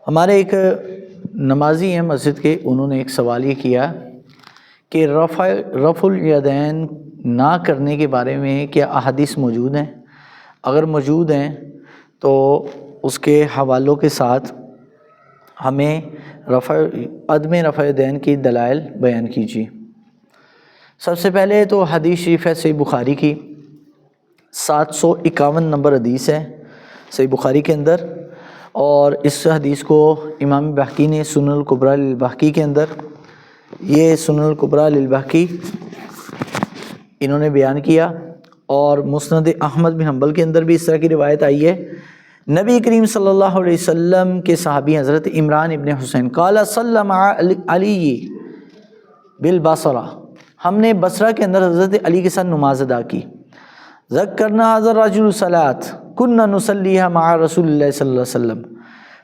ہمارے ایک نمازی ہیں مسجد کے، انہوں نے ایک سوال یہ کیا کہ رفع الیدین نہ کرنے کے بارے میں کیا احادیث موجود ہیں؟ اگر موجود ہیں تو اس کے حوالوں کے ساتھ ہمیں عدم رفع الیدین کی دلائل بیان کیجیے۔ سب سے پہلے تو حدیث شریف ہے صحیح بخاری کی، 751 نمبر حدیث ہے صحیح بخاری کے اندر، اور اس حدیث کو امام بہقی نے سنن الکبریٰ للبہقی کے اندر، یہ سنن الکبریٰ للبہقی انہوں نے بیان کیا، اور مسند احمد بن حنبل کے اندر بھی اس طرح کی روایت آئی ہے۔ نبی کریم صلی اللہ علیہ وسلم کے صحابی حضرت عمران ابن حسین قال صلی مع علی بالبصرہ، ہم نے بصرہ کے اندر حضرت علی کے ساتھ نماز ادا کی۔ ذکرنا حضرت رجل صلاۃ کننا نصلیها مع رسول اللہ صلی اللہ علیہ وسلم،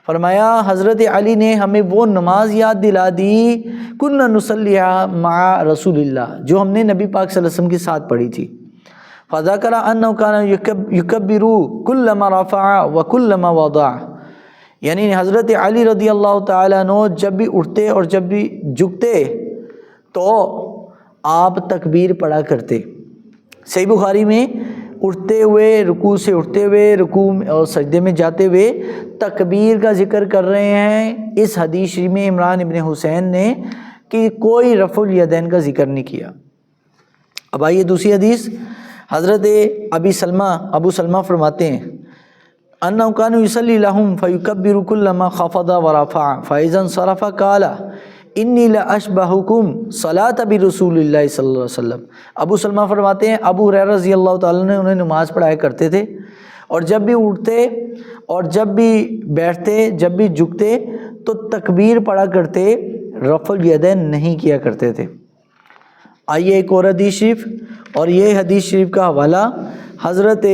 فرمایا حضرت علی نے ہمیں وہ نماز یاد دلا دی کننا نصلیها مع رسول اللہ جو ہم نے نبی پاک صلی اللہ علیہ وسلم کے ساتھ پڑھی تھی۔ فذکر انه كان يكبر كلما رفع وكلما وضع، یعنی حضرت علی رضی اللہ تعالیٰ عنہ جب بھی اٹھتے اور جب بھی جھکتے تو آپ تکبیر پڑھا کرتے۔ صحیح بخاری میں اٹھتے ہوئے، رکوع سے اٹھتے ہوئے، رکوع اور سجدے میں جاتے ہوئے تکبیر کا ذکر کر رہے ہیں۔ اس حدیث شریف میں عمران ابن حسین نے کہ کوئی رفع الیدین کا ذکر نہیں کیا۔ اب آئیے دوسری حدیث، حضرت ابو سلمہ فرماتے ہیں انہ کان یصلی لهم فیکبر کلما خفض ورفع فاذا انصرف قال انی لاشبہکم صلاۃ برسول اللہ صلی اللہ علیہ وسلم۔ ابو سلمہ فرماتے ہیں ابو ہریرہ رضی اللہ تعالیٰ نے انہیں نماز پڑھایا کرتے تھے، اور جب بھی اٹھتے اور جب بھی بیٹھتے، جب بھی جھکتے تو تکبیر پڑھا کرتے، رفع الیدین نہیں کیا کرتے تھے۔ آئیے ایک اور حدیث شریف، اور یہ حدیث شریف کا حوالہ حضرت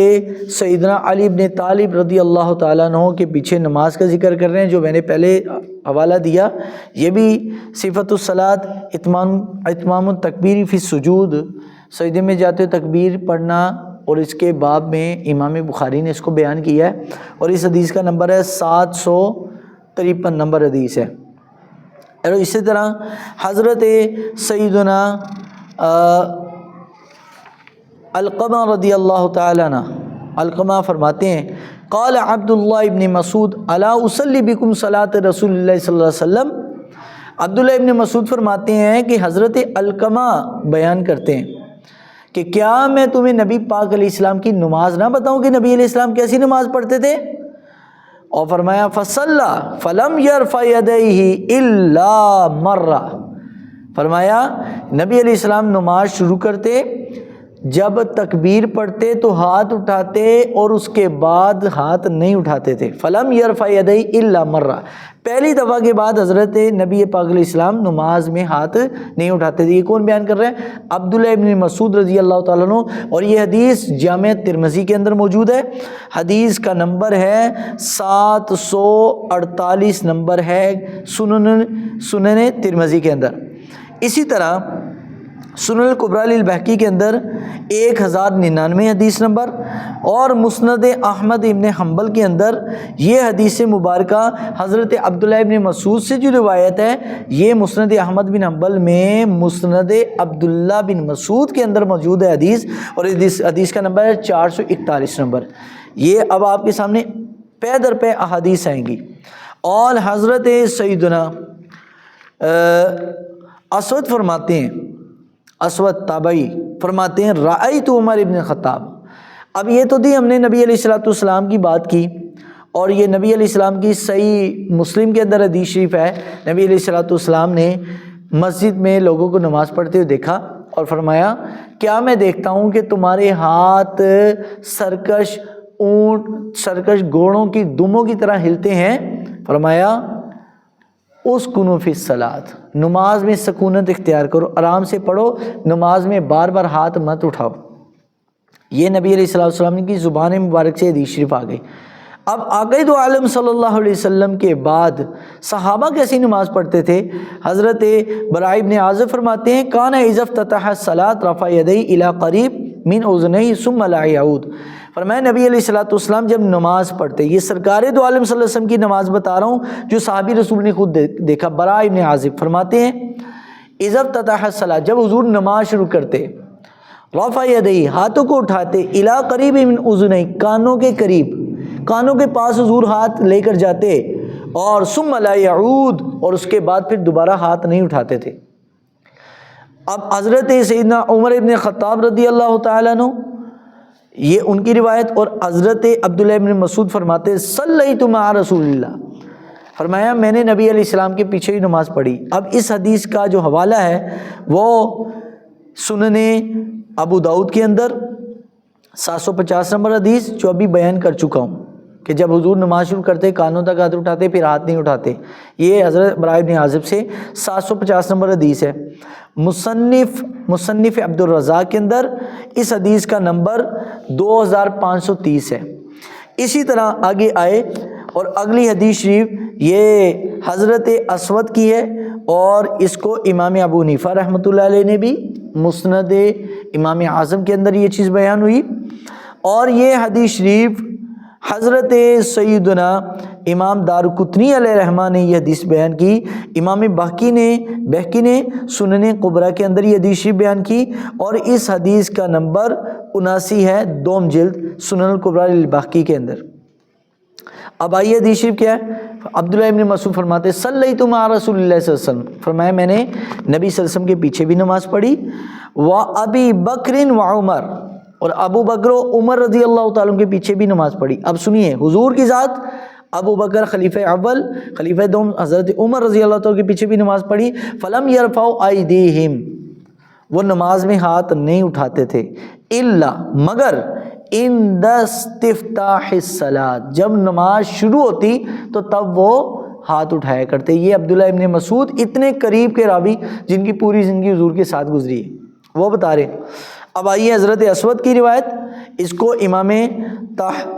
سیدنا علی بن طالب رضی اللہ تعالیٰ عنہ کے پیچھے نماز کا ذکر کر رہے ہیں، جو میں نے پہلے حوالہ دیا۔ یہ بھی صفت الصلاۃ اتمام التکبیر فی السجود، سجدے میں جاتے تکبیر پڑھنا، اور اس کے باب میں امام بخاری نے اس کو بیان کیا ہے، اور اس حدیث کا نمبر ہے 753 نمبر حدیث ہے۔ اور اسی طرح حضرت سیدنا علقمہ رضی اللہ تعالیٰ عنہ، علقمہ فرماتے ہیں قال عبداللہ ابن مسعود الا اصلی بکم صلاۃ رسول اللہ صلی اللہ علیہ وسلم۔ عبداللہ ابن مسعود فرماتے ہیں کہ حضرت علقمہ بیان کرتے ہیں کہ کیا میں تمہیں نبی پاک علیہ السلام کی نماز نہ بتاؤں کہ نبی علیہ السلام کیسی نماز پڑھتے تھے؟ اور فرمایا فصلی فلم یرفع یدیہ الا مرہ، فرمایا نبی علیہ السلام نماز شروع کرتے، جب تکبیر پڑھتے تو ہاتھ اٹھاتے اور اس کے بعد ہاتھ نہیں اٹھاتے تھے۔ فلم یرفع یدیہ الا مرہ، پہلی دفعہ کے بعد حضرت نبی پاک علیہ السلام نماز میں ہاتھ نہیں اٹھاتے تھے۔ یہ کون بیان کر رہے ہیں؟ عبداللہ ابن مسعود رضی اللہ تعالیٰ عنہ، اور یہ حدیث جامع ترمذی کے اندر موجود ہے، حدیث کا نمبر ہے 748 نمبر ہے سنن ترمذی کے اندر۔ اسی طرح سنن الکبریٰ للبہقی کے اندر 1099 حدیث نمبر، اور مسند احمد ابن حنبل کے اندر یہ حدیث مبارکہ حضرت عبداللہ ابن مسعود سے جو روایت ہے، یہ مسند احمد بن حنبل میں مسند عبداللہ بن مسعود کے اندر موجود ہے حدیث، اور اس حدیث کا نمبر ہے 441 نمبر۔ یہ اب آپ کے سامنے پے در پے احادیث آئیں گی۔ اور حضرت سیدنا اسود فرماتے ہیں، اسود تابعی فرماتے ہیں رأیت عمر ابن خطاب۔ اب یہ تو دی ہم نے نبی علیہ السلام کی بات کی، اور یہ نبی علیہ السلام کی صحیح مسلم کے اندر حدیث شریف ہے، نبی علیہ السلام نے مسجد میں لوگوں کو نماز پڑھتے ہوئے دیکھا اور فرمایا کیا میں دیکھتا ہوں کہ تمہارے ہاتھ سرکش اونٹ، سرکش گھوڑوں کی دموں کی طرح ہلتے ہیں؟ فرمایا اسکنوا فی الصلاۃ، نماز میں سکونت اختیار کرو، آرام سے پڑھو، نماز میں بار بار ہاتھ مت اٹھاؤ۔ یہ نبی علیہ السلام کی زبان مبارک سے حدیث شریف آ گئی۔ اب آقا دو عالم صلی اللہ علیہ وسلم کے بعد صحابہ کیسی نماز پڑھتے تھے؟ حضرت براء بن عازب فرماتے ہیں کان اذا افتتح الصلاۃ رفع یدیہ الی قریب من اذنیہ ثم لا یعود، فرمایا نبی علیہ الصلوۃ والسلام جب نماز پڑھتے، یہ سرکار دو عالم صلی اللہ علیہ وسلم کی نماز بتا رہا ہوں جو صحابی رسول نے خود دیکھا، براء ابن عازب فرماتے ہیں اذا افتتح الصلاۃ، جب حضور نماز شروع کرتے، رفع یدیہ، ہاتھوں کو اٹھاتے، الی قریب من اذنیہ، کانوں کے قریب، کانوں کے پاس حضور ہاتھ لے کر جاتے، اور ثم لا یعود، اور اس کے بعد پھر دوبارہ ہاتھ نہیں اٹھاتے تھے۔ اب حضرت سیدنا عمر ابن خطاب رضی اللہ تعالیٰ عنہ، یہ ان کی روایت، اور حضرت عبداللہ ابن مسعود فرماتے صلیت مع رسول اللہ، فرمایا میں نے نبی علیہ السلام کے پیچھے ہی نماز پڑھی۔ اب اس حدیث کا جو حوالہ ہے وہ سنن ابو داؤد کے اندر 750 نمبر حدیث جو ابھی بیان کر چکا ہوں کہ جب حضور نماز شروع کرتے کانوں تک ہاتھ اٹھاتے پھر ہاتھ نہیں اٹھاتے، یہ حضرت براء ابن عازب سے 750 نمبر حدیث ہے۔ مصنف عبد الرزاق کے اندر اس حدیث کا نمبر 2530 ہے۔ اسی طرح آگے آئے اور اگلی حدیث شریف یہ حضرت اسود کی ہے، اور اس کو امام ابو حنیفہ رحمۃ اللہ علیہ نے بھی مسند امام اعظم کے اندر یہ چیز بیان ہوئی، اور یہ حدیث شریف حضرت سیدنا امام دارقطنی علیہ رحمہ نے یہ حدیث بیان کی، امام بہقی نے سنن کبریٰ کے اندر یہ حدیث شریف بیان کی، اور اس حدیث کا نمبر 79 ہے، دوم جلد سنن الکبریٰ للبہقی کے اندر۔ اب آئیے حدیث شریف کیا ہے؟ عبداللہ ابن مسعود فرماتے صلیت مع رسول اللہ صلی اللہ علیہ وسلم، فرمایا میں نے نبی صلی اللہ علیہ وسلم کے پیچھے بھی نماز پڑھی، وابی بکر وعمر، اور ابو بکر و عمر رضی اللہ تعالیٰ کے پیچھے بھی نماز پڑھی۔ اب سنیے حضور کی ذات، ابو بکر خلیفہ اول، خلیفہ دوم حضرت عمر رضی اللہ تعالیٰ کے پیچھے بھی نماز پڑھی، فلم یرفعوا ایدیہم، وہ نماز میں ہاتھ نہیں اٹھاتے تھے، الا مگر عند استفتاح الصلاۃ، جب نماز شروع ہوتی تو تب وہ ہاتھ اٹھایا کرتے۔ یہ عبداللہ ابن مسعود اتنے قریب کے راوی جن کی پوری زندگی حضور کے ساتھ گزری ہے وہ بتا رہے۔ اب آئیے حضرت اسود کی روایت، اس کو امام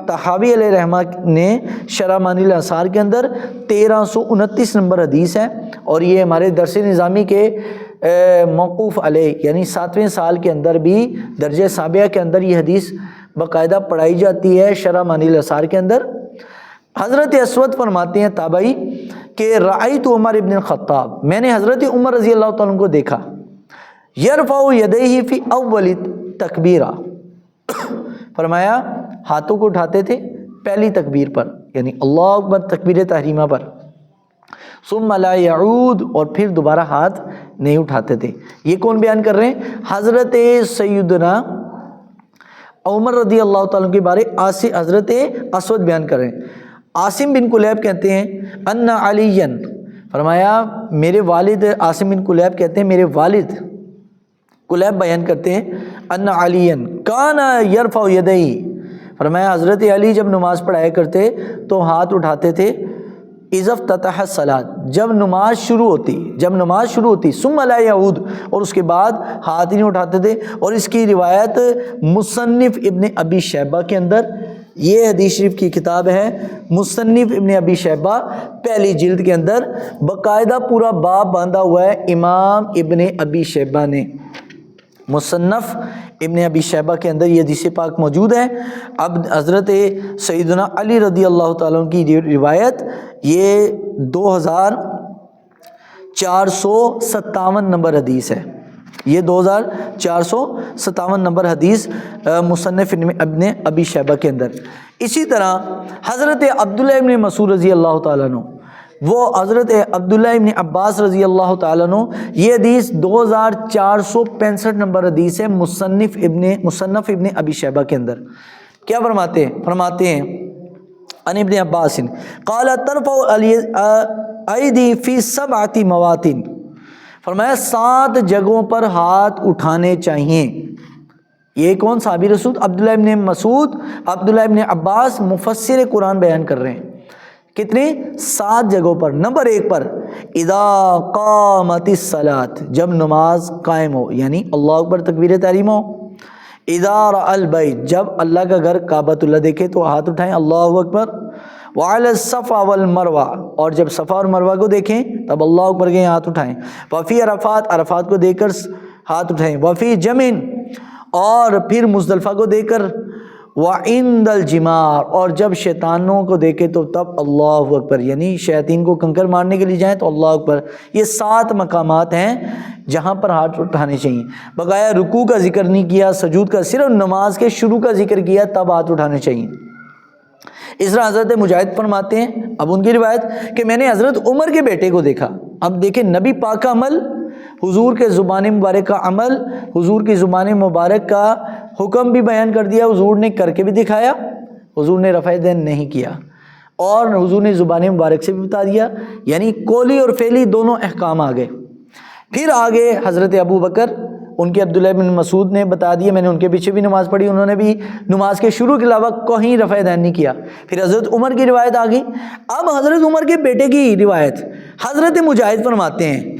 طحاوی علیہ رحمہ نے شرح معانی الاثار کے اندر 1329 نمبر حدیث ہے، اور یہ ہمارے درس نظامی کے موقوف علیہ یعنی 7ویں سال کے اندر بھی درجہ سابعہ کے اندر یہ حدیث باقاعدہ پڑھائی جاتی ہے شرح معانی الاثار کے اندر۔ حضرت اسود فرماتے ہیں تابعی کہ رأیت عمر ابن الخطاب، میں نے حضرت عمر رضی اللہ تعالیٰ عنہ کو دیکھا، یرفع یدیہ فی اول تکبیرہ، فرمایا ہاتھوں کو اٹھاتے تھے پہلی تکبیر پر یعنی اللہ اکبر تکبیر تحریمہ پر، ثم لا یعود، اور پھر دوبارہ ہاتھ نہیں اٹھاتے تھے۔ یہ کون بیان کر رہے ہیں؟ حضرت سیدنا عمر رضی اللہ تعالیٰ کے بارے حضرت اسود بیان کر رہے ہیں۔ عاصم بن کلیب کہتے ہیں ان علی، فرمایا میرے والد، عاصم بن کلیب کہتے ہیں میرے والد، کلیب بیان کرتے ہیں ان علی کان یرفع یدیہ، فرمایا حضرت علی جب نماز پڑھایا کرتے تو ہاتھ اٹھاتے تھے، اذا افتتح الصلاۃ، جب نماز شروع ہوتی، ثم لا یعود، اور اس کے بعد ہاتھ نہیں اٹھاتے تھے۔ اور اس کی روایت مصنف ابن ابی شیبہ کے اندر، یہ حدیث شریف کی کتاب ہے مصنف ابن ابی شیبہ پہلی جلد کے اندر باقاعدہ پورا باب باندھا ہوا ہے امام ابن ابی شیبہ نے، مصنف ابن ابی شیبہ کے اندر یہ حدیث پاک موجود ہے۔ اب حضرت سیدنا علی رضی اللہ تعالیٰ کی روایت یہ 2457 نمبر حدیث ہے، یہ 2457 نمبر حدیث مصنف ابن ابی شیبہ کے اندر۔ اسی طرح حضرت عبداللہ ابن مسعود رضی اللہ تعالیٰ عنہ، وہ حضرت عبداللہ ابن عباس رضی اللہ تعالیٰ عنہ، یہ حدیث 2465 نمبر حدیث ہے مصنف ابن ابی شیبہ کے اندر۔ کیا فرماتے ہیں ان ابن عباس قال ترفع ایدی فی 7 مواطن، فرمایا 7 جگہوں پر ہاتھ اٹھانے چاہیے۔ یہ کون صحابی رسول؟ عبداللہ ابن مسعود، عبداللہ ابن عباس مفسر قرآن بیان کر رہے ہیں۔ کتنے؟ 7 جگہوں پر۔ نمبر 1 پر اذا قامت الصلاۃ، جب نماز قائم ہو یعنی اللہ اکبر تکبیر تحریمہ ہو۔ اذا رأى البیت، جب اللہ کا گھر کعبۃ اللہ دیکھے تو ہاتھ اٹھائیں اللہ اکبر۔ وعلی الصفا والمروہ، اور جب صفا اور مروہ کو دیکھیں تب اللہ اکبر کے ہاتھ اٹھائیں۔ وفی عرفات، عرفات کو دیکھ کر ہاتھ اٹھائیں۔ وفی جمع، اور پھر مزدلفہ کو دیکھ کر۔ وعند الجمار، اور جب شیطانوں کو دیکھے تو تب اللہ اکبر، یعنی شیاطین کو کنکر مارنے کے لیے جائیں تو اللہ اکبر۔ یہ 7 مقامات ہیں جہاں پر ہاتھ اٹھانے چاہیے۔ بقایا رکوع کا ذکر نہیں کیا، سجود کا، صرف نماز کے شروع کا ذکر کیا، تب ہاتھ اٹھانے چاہیے۔ اس طرح حضرت مجاہد فرماتے ہیں، اب ان کی روایت کہ میں نے حضرت عمر کے بیٹے کو دیکھا۔ اب دیکھیں نبی پاک کا عمل، حضور کے زبان مبارک کا عمل، حضور کی زبان مبارک کا حکم بھی بیان کر دیا، حضور نے کر کے بھی دکھایا، حضور نے رفع دین نہیں کیا، اور حضور نے زبان مبارک سے بھی بتا دیا، یعنی قولی اور فعلی دونوں احکام آ گئے۔ پھر آگے حضرت ابو بکر، ان کے عبداللہ بن مسعود نے بتا دیا، میں نے ان کے پیچھے بھی نماز پڑھی، انہوں نے بھی نماز کے شروع کے علاوہ کہیں رفع دین نہیں کیا۔ پھر حضرت عمر کی روایت آ گئی۔ اب حضرت عمر کے بیٹے کی روایت، حضرت مجاہد فرماتے ہیں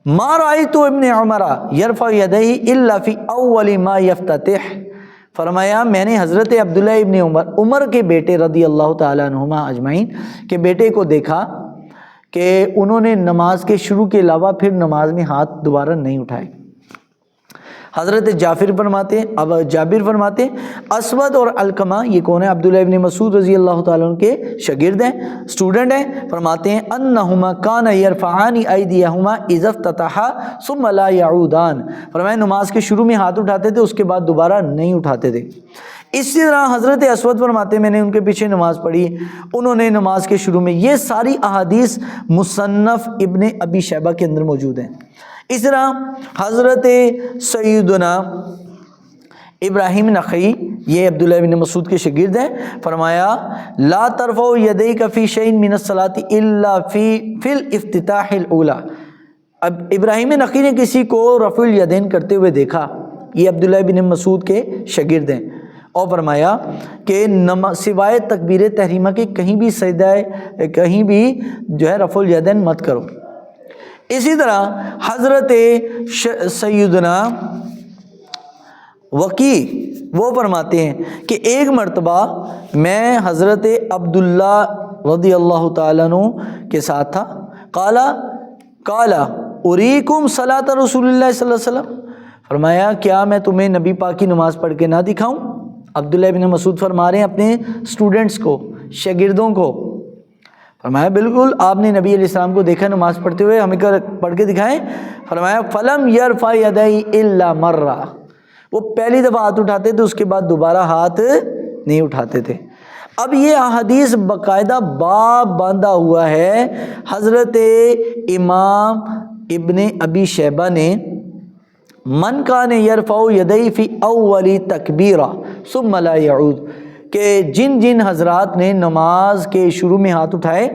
ما رأیت ابن عمر یرفع یدیہ الا فی اول ما یفتتح، فرمایا میں نے حضرت عبداللہ ابن عمر کے بیٹے رضی اللہ تعالیٰ عنہما اجمعین کے بیٹے کو دیکھا کہ انہوں نے نماز کے شروع کے علاوہ پھر نماز میں ہاتھ دوبارہ نہیں اٹھائے۔ حضرت جابر فرماتے اسود اور علقمہ، یہ کون ہے؟ عبداللہ ابن مسعود رضی اللہ تعالیٰ عنہ کے شاگرد ہیں، اسٹوڈنٹ ہیں، فرماتے ہیں انہما کان یرفعان ایدیہما اذا افتتحا ثم لا یعودان، فرمایا نماز کے شروع میں ہاتھ اٹھاتے تھے، اس کے بعد دوبارہ نہیں اٹھاتے تھے۔ اسی طرح حضرت اسود فرماتے ہیں میں نے ان کے پیچھے نماز پڑھی، انہوں نے نماز کے شروع میں، یہ ساری احادیث مصنف ابن ابی شیبہ کے اندر موجود ہیں۔ اس طرح حضرت سیدنا ابراہیم نخعی، یہ عبداللہ بن مسعود کے شاگرد ہیں، فرمایا لا ترفع یدیک فی شیء من الصلاۃ الا فی الافتتاح الاولی۔ اب ابراہیم نخعی نے کسی کو رفع الیدین کرتے ہوئے دیکھا، یہ عبداللہ بن مسعود کے شاگرد ہیں، اور فرمایا کہ سوائے تکبیر تحریمہ کے کہیں بھی سجدہ، کہیں بھی جو ہے رفع الیدین مت کرو۔ اسی طرح حضرت سیدنا وقی وہ فرماتے ہیں کہ ایک مرتبہ میں حضرت عبداللہ رضی اللہ تعالیٰ عنہ کے ساتھ تھا، قال اریکم صلاۃ رسول اللہ صلی اللہ علیہ وسلم، فرمایا کیا میں تمہیں نبی پاک کی نماز پڑھ کے نہ دکھاؤں؟ عبداللہ بن مسعود فرما رہے ہیں اپنے اسٹوڈنٹس کو، شاگردوں کو، فرمایا بالکل آپ نے نبی علیہ السلام کو دیکھا نماز پڑھتے ہوئے، ہمیں پڑھ کے دکھائیں۔ فرمایا فلم یرفع یدیہ الا مرہ، وہ پہلی دفعہ ہاتھ اٹھاتے تھے، اس کے بعد دوبارہ ہاتھ نہیں اٹھاتے تھے۔ اب یہ احادیث باقاعدہ باب باندھا ہوا ہے، حضرت امام ابن ابی شیبہ نے من کان یرفع یدیہ فی اول تکبیرہ ثم لا یعود، کہ جن جن حضرات نے نماز کے شروع میں ہاتھ اٹھائے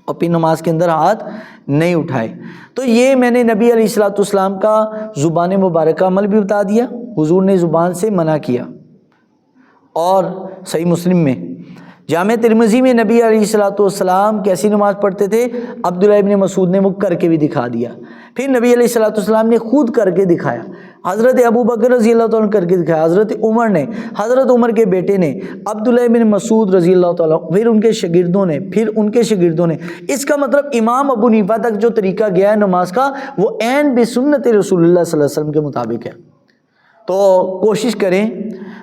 اور پھر نماز کے اندر ہاتھ نہیں اٹھائے، تو یہ میں نے نبی علیہ الصلوۃ والسلام کا زبان مبارکہ عمل بھی بتا دیا، حضور نے زبان سے منع کیا۔ اور صحیح مسلم میں، جامع ترمذی میں نبی علیہ الصلوۃ والسلام کیسی نماز پڑھتے تھے، عبداللہ ابن مسعود نے وہ کر کے بھی دکھا دیا، پھر نبی علیہ الصلوۃ والسلام نے خود کر کے دکھایا، حضرت ابو بکر رضی اللہ تعالیٰ کر کے دکھایا، حضرت عمر نے، حضرت عمر کے بیٹے نے، عبداللہ بن مسعود رضی اللہ تعالیٰ، پھر ان کے شاگردوں نے، پھر ان کے شاگردوں نے۔ اس کا مطلب امام ابو حنیفہ تک جو طریقہ گیا ہے نماز کا، وہ عین بسنت رسول اللہ صلی اللہ علیہ وسلم کے مطابق ہے۔ تو کوشش کریں،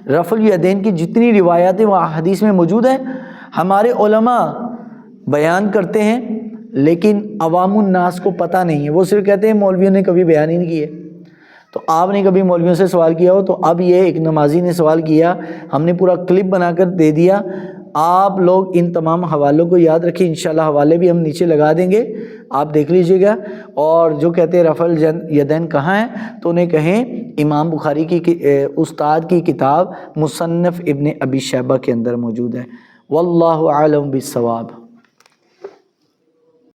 رفع الیدین کی جتنی روایاتیں وہ حدیث میں موجود ہیں، ہمارے علماء بیان کرتے ہیں، لیکن عوام الناس کو پتہ نہیں ہے، وہ صرف کہتے ہیں مولویوں نے کبھی بیان ہی نہیں کیے۔ تو آپ نے کبھی مولویوں سے سوال کیا ہو تو اب یہ ایک نمازی نے سوال کیا، ہم نے پورا کلپ بنا کر دے دیا، آپ لوگ ان تمام حوالوں کو یاد رکھیں، انشاءاللہ حوالے بھی ہم نیچے لگا دیں گے، آپ دیکھ لیجئے گا۔ اور جو کہتے ہیں رفع الیدین کہاں ہیں، تو انہیں کہیں امام بخاری کی استاد کی کتاب مصنف ابن ابی شیبہ کے اندر موجود ہے۔ واللہ اعلم بالصواب۔